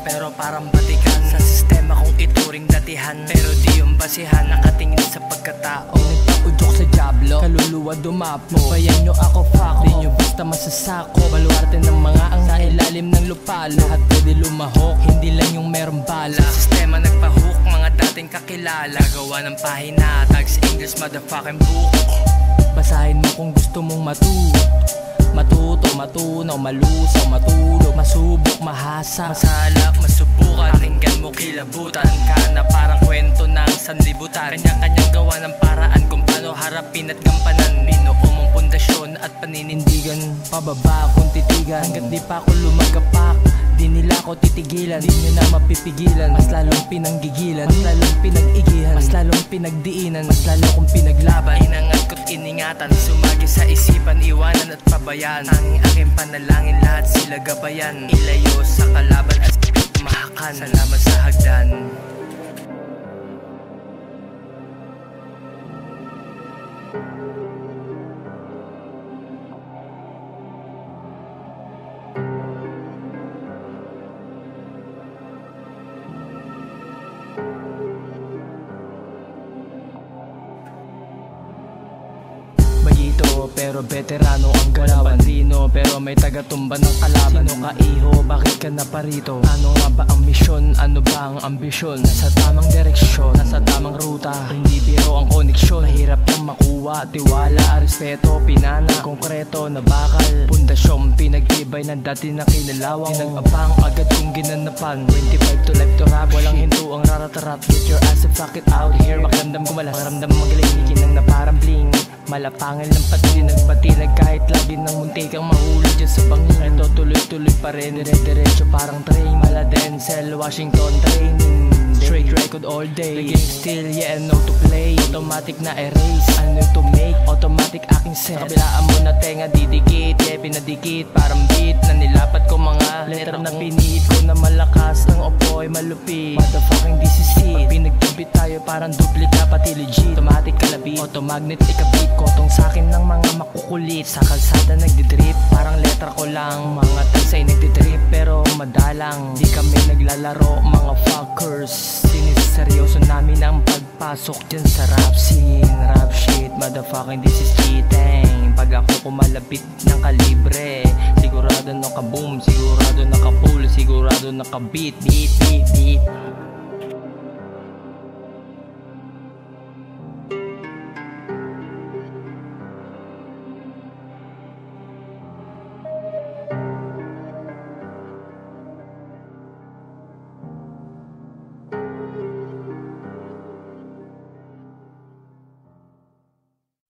pero parang batikan. Sa sistema kong ituring datihan, pero di yung basihan. Nakatingin sa pagkatao, nagpaudyok sa jablo, kaluluwa dumapo. Bayan nyo ako fako, di nyo basta masasako. Baluarte ng mga ang sa ilalim ng lupa. Lahat pwede lumahok, hindi lang yung merong bala. Sa sistema nagpahook, mga dating kakilala. Gawa ng pahina, tags English motherfucking book. Basahin mo kung gusto mong matuto, matunaw, malusaw, matulog, masubok, mahasa, masalak, masubukan. Pakinggan mo kilabutan ka na parang kwento ng sanlibutan. Kanya-kanyang gawa ng paraan kung paano harapin at gampanan. Binuo mong pundasyon at paninindigan. Pababa kung titigan, hanggat di pa ako lumagapak, di nila ako titigilan. Di nyo na mapipigilan, mas lalong pinanggigilan, mas lalong pinag-igihan, mas lalong pinagdiinan, mas lalong kong pinaglaban. Inangat ko't iningatan, sumagi sa isipan, iwanan at pabayan. Tanging aking panalangin, lahat sila gabayan. Ilayo sa kalaban at mahakan. Salamat sa hagdan. Magito pero veterano ang galawan. Sino pero may taga-tumba ng kalaban. Sino ka iho, bakit ka na parito? Ano nga ba ang misyon? Ano ba ang ambisyon? Nasa tamang direksyon, nasa tamang ruta, hindi biro ang koneksyon. Mahirap lang makuha, tiwala, respeto, pinana, konkreto na bakal. Pundasyong pinagtibay ng dati na kinalawang. Nag-abang agad kung ginanapan. 25 to life to rap, walang hinto ang rarat-rat. Get your ass and fuck it out here. Makiramdam kumalas, makiramdam magaling, ikinang na parang bling. Malapangan ng pati, nagpatinag kahit lagi ng munti kang mahulog dyan sa bangin. Ito tuloy-tuloy pa rin, dire-diretso parang train. Mala Denzel, Washington training. Straight record all day, the game still, yeah, and no to play. Automatic na erase, ano to make, automatic aking set. Kabilaan mo na tenga, didikit, yeah, pinadikit. Parang beat na nilapat ko mga letter na pinihit ko na malakas ng opoy malupit. Motherfucking this is it. Pag pinagtubit tayo parang duplika pati legit. Automatic kalabit, automagnet ikabit. Kotong sakin ng mga makukulit. Sa kalsada nagdidrip, parang letra ko lang. Mga tagsay nagdidrip pero madalang. Di kami naglalaro mga fuckers. Siniseryoso namin ang pagpasok dyan sa rap scene. Rap shit, motherfucking this is cheating. Pag ako kumalapit ng kalibre, sigurado naka-boom, sigurado naka-pull, sigurado naka-beat, beat, beat, beat.